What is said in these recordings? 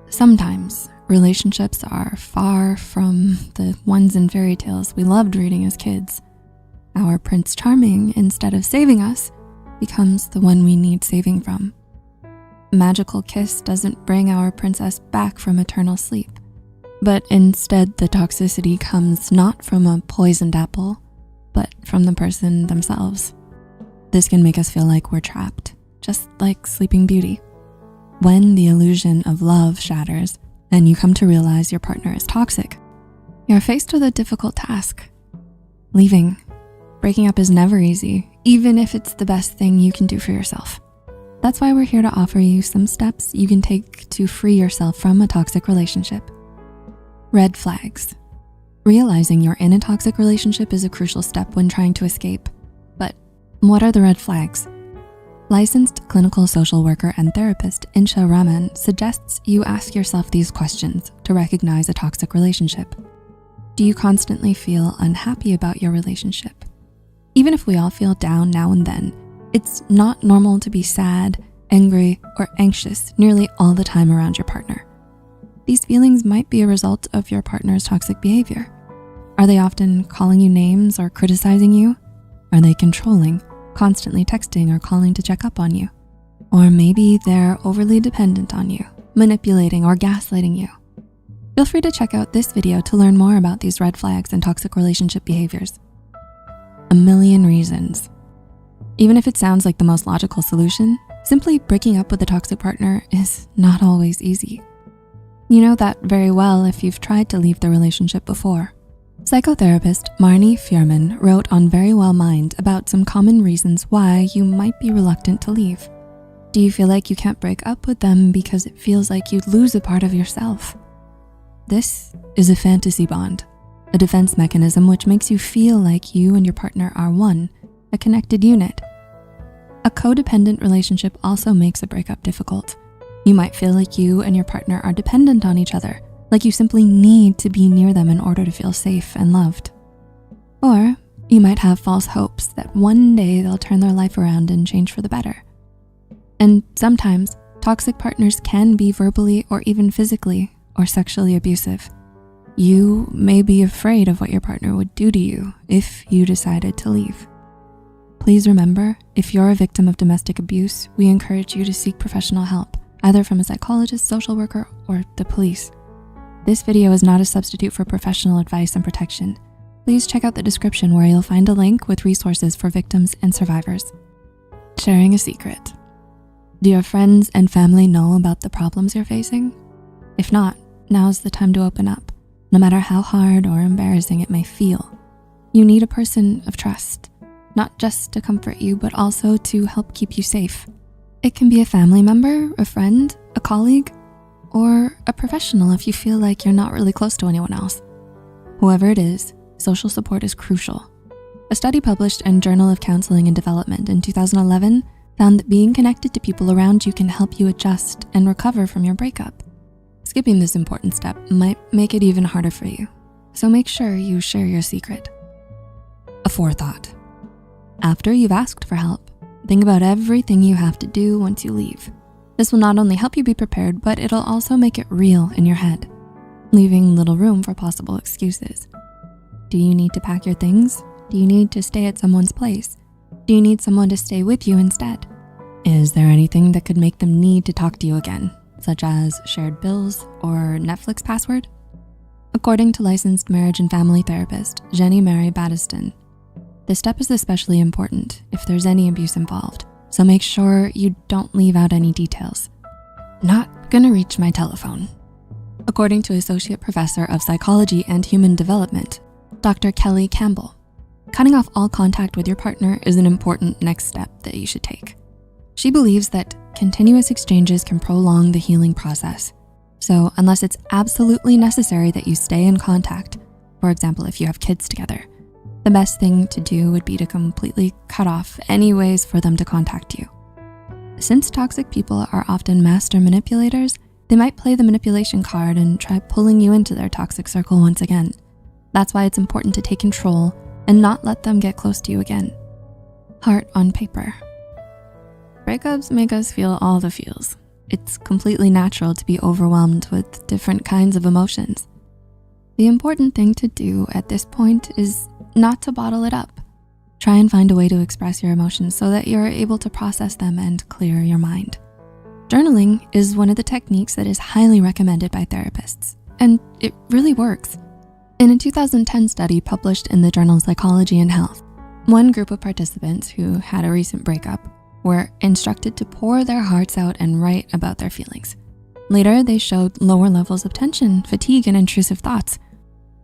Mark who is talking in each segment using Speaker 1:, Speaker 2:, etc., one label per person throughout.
Speaker 1: Sometimes relationships are far from the ones in fairy tales we loved reading as kids. Our Prince Charming, instead of saving us, becomes the one we need saving from. A magical kiss doesn't bring our princess back from eternal sleep, but instead the toxicity comes not from a poisoned apple, but from the person themselves. This can make us feel like we're trapped, just like Sleeping Beauty. When the illusion of love shatters and you come to realize your partner is toxic, you're faced with a difficult task. Leaving. Breaking up is never easy, even if it's the best thing you can do for yourself. That's why we're here to offer you some steps you can take to free yourself from a toxic relationship. Red flags. Realizing you're in a toxic relationship is a crucial step when trying to escape. But what are the red flags? Licensed clinical social worker and therapist Insha Raman suggests you ask yourself these questions to recognize a toxic relationship. Do you constantly feel unhappy about your relationship? Even if we all feel down now and then, it's not normal to be sad, angry, or anxious nearly all the time around your partner. These feelings might be a result of your partner's toxic behavior. Are they often calling you names or criticizing you? Are they controlling, constantly texting or calling to check up on you? Or maybe they're overly dependent on you, manipulating or gaslighting you. Feel free to check out this video to learn more about these red flags and toxic relationship behaviors. A million reasons. Even if it sounds like the most logical solution, simply breaking up with a toxic partner is not always easy. You know that very well if you've tried to leave the relationship before. Psychotherapist Marnie Fierman wrote on Very Well Mind about some common reasons why you might be reluctant to leave. Do you feel like you can't break up with them because it feels like you'd lose a part of yourself? This is a fantasy bond, a defense mechanism which makes you feel like you and your partner are one, a connected unit. A codependent relationship also makes a breakup difficult. You might feel like you and your partner are dependent on each other, like you simply need to be near them in order to feel safe and loved. Or you might have false hopes that one day they'll turn their life around and change for the better. And sometimes toxic partners can be verbally or even physically or sexually abusive. You may be afraid of what your partner would do to you if you decided to leave. Please remember, if you're a victim of domestic abuse, we encourage you to seek professional help, either from a psychologist, social worker, or the police. This video is not a substitute for professional advice and protection. Please check out the description where you'll find a link with resources for victims and survivors. Sharing a secret. Do your friends and family know about the problems you're facing? If not, now's the time to open up, no matter how hard or embarrassing it may feel. You need a person of trust, not just to comfort you, but also to help keep you safe. It can be a family member, a friend, a colleague, or a professional if you feel like you're not really close to anyone else. Whoever it is, social support is crucial. A study published in Journal of Counseling and Development in 2011 found that being connected to people around you can help you adjust and recover from your breakup. Skipping this important step might make it even harder for you, so make sure you share your secret. A forethought. After you've asked for help, think about everything you have to do once you leave. This will not only help you be prepared, but it'll also make it real in your head, leaving little room for possible excuses. Do you need to pack your things? Do you need to stay at someone's place? Do you need someone to stay with you instead? Is there anything that could make them need to talk to you again, such as shared bills or Netflix password? According to licensed marriage and family therapist Jenny Mary Battiston, this step is especially important if there's any abuse involved. So make sure you don't leave out any details. Not gonna reach my telephone. According to Associate Professor of Psychology and Human Development, Dr. Kelly Campbell, cutting off all contact with your partner is an important next step that you should take. She believes that continuous exchanges can prolong the healing process. So unless it's absolutely necessary that you stay in contact, for example, if you have kids together, the best thing to do would be to completely cut off any ways for them to contact you. Since toxic people are often master manipulators, they might play the manipulation card and try pulling you into their toxic circle once again. That's why it's important to take control and not let them get close to you again. Heart on paper. Breakups make us feel all the feels. It's completely natural to be overwhelmed with different kinds of emotions. The important thing to do at this point is not to bottle it up. Try and find a way to express your emotions so that you're able to process them and clear your mind. Journaling is one of the techniques that is highly recommended by therapists, and it really works. In a 2010 study published in the journal Psychology and Health, one group of participants who had a recent breakup were instructed to pour their hearts out and write about their feelings. Later, they showed lower levels of tension, fatigue, and intrusive thoughts.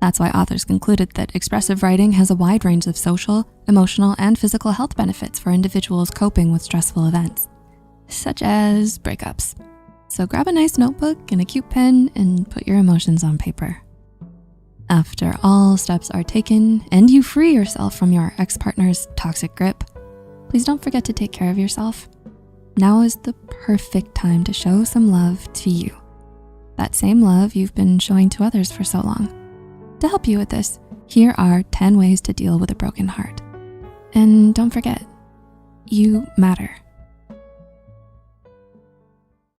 Speaker 1: That's why authors concluded that expressive writing has a wide range of social, emotional, and physical health benefits for individuals coping with stressful events, such as breakups. So grab a nice notebook and a cute pen and put your emotions on paper. After all steps are taken and you free yourself from your ex-partner's toxic grip, please don't forget to take care of yourself. Now is the perfect time to show some love to you. That same love you've been showing to others for so long. To help you with this, here are 10 ways to deal with a broken heart. And don't forget, you matter.